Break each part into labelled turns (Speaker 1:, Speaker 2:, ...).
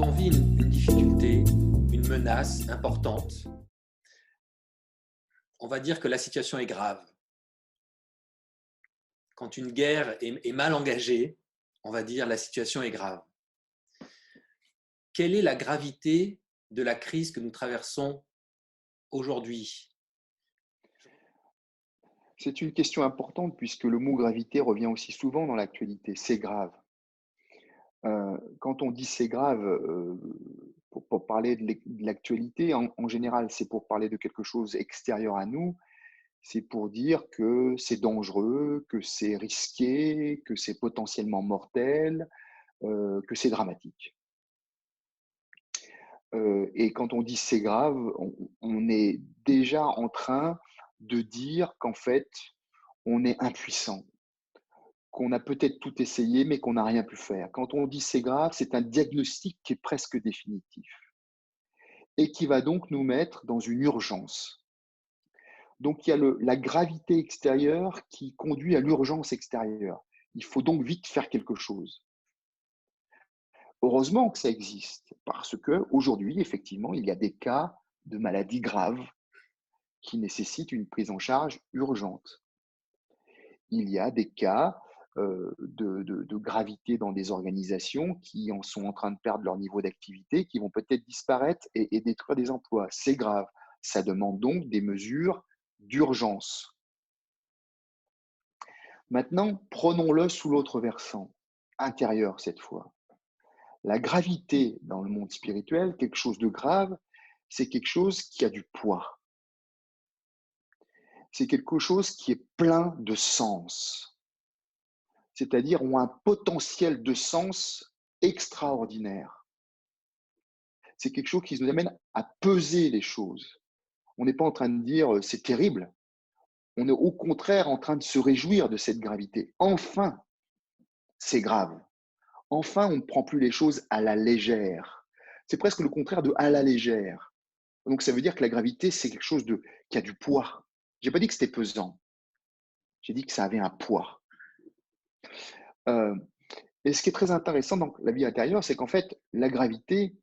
Speaker 1: quand on vit une difficulté, une menace importante, on va dire que la situation est grave. Quand une guerre est mal engagée, on va dire la situation est grave. Quelle est la gravité de la crise que nous traversons aujourd'hui?
Speaker 2: C'est une question importante puisque le mot gravité revient aussi souvent dans l'actualité. C'est grave. Quand on dit c'est grave, pour parler de l'actualité, en général, c'est pour parler de quelque chose extérieur à nous. C'est pour dire que c'est dangereux, que c'est risqué, que c'est potentiellement mortel, que c'est dramatique. Et quand on dit c'est grave, on est déjà en train de dire qu'en fait, on est impuissant, qu'on a peut-être tout essayé, mais qu'on n'a rien pu faire. Quand on dit c'est grave, c'est un diagnostic qui est presque définitif et qui va donc nous mettre dans une urgence. Donc il y a la gravité extérieure qui conduit à l'urgence extérieure. Il faut donc vite faire quelque chose. Heureusement que ça existe, parce que aujourd'hui, effectivement, il y a des cas de maladies graves qui nécessitent une prise en charge urgente. Il y a des cas de gravité dans des organisations qui en sont en train de perdre leur niveau d'activité, qui vont peut-être disparaître et détruire des emplois. C'est grave. Ça demande donc des mesures d'urgence. Maintenant, prenons-le sous l'autre versant, intérieur cette fois. La gravité dans le monde spirituel, quelque chose de grave, c'est quelque chose qui a du poids. C'est quelque chose qui est plein de sens, c'est-à-dire ont un potentiel de sens extraordinaire. C'est quelque chose qui nous amène à peser les choses. On n'est pas en train de dire c'est terrible, on est au contraire en train de se réjouir de cette gravité. Enfin, c'est grave. Enfin, on ne prend plus les choses à la légère. C'est presque le contraire de à la légère. Donc ça veut dire que la gravité, c'est quelque chose qui a du poids. Je n'ai pas dit que c'était pesant, j'ai dit que ça avait un poids. Euh, et ce qui est très intéressant dans la vie intérieure, c'est qu'en fait, la gravité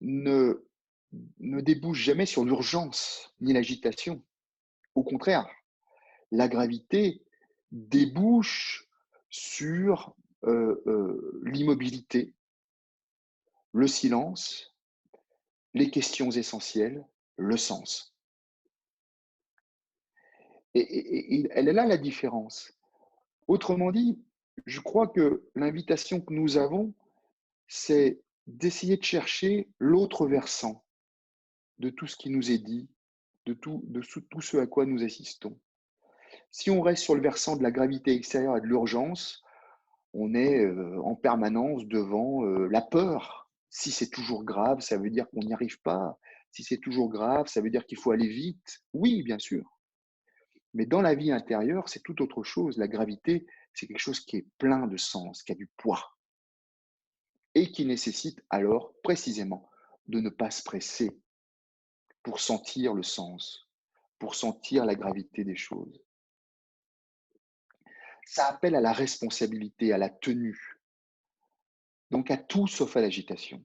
Speaker 2: ne, ne débouche jamais sur l'urgence ni l'agitation. Au contraire, la gravité débouche sur l'immobilité, le silence, les questions essentielles, le sens. Et elle est là la différence. Autrement dit, je crois que l'invitation que nous avons, c'est d'essayer de chercher l'autre versant de tout ce qui nous est dit, tout ce à quoi nous assistons. Si on reste sur le versant de la gravité extérieure et de l'urgence, on est en permanence devant la peur. Si c'est toujours grave, ça veut dire qu'on n'y arrive pas. Si c'est toujours grave, ça veut dire qu'il faut aller vite. Oui, bien sûr. Mais dans la vie intérieure, c'est tout autre chose. La gravité, c'est quelque chose qui est plein de sens, qui a du poids et qui nécessite alors précisément de ne pas se presser pour sentir le sens, pour sentir la gravité des choses. Ça appelle à la responsabilité, à la tenue, donc à tout sauf à l'agitation.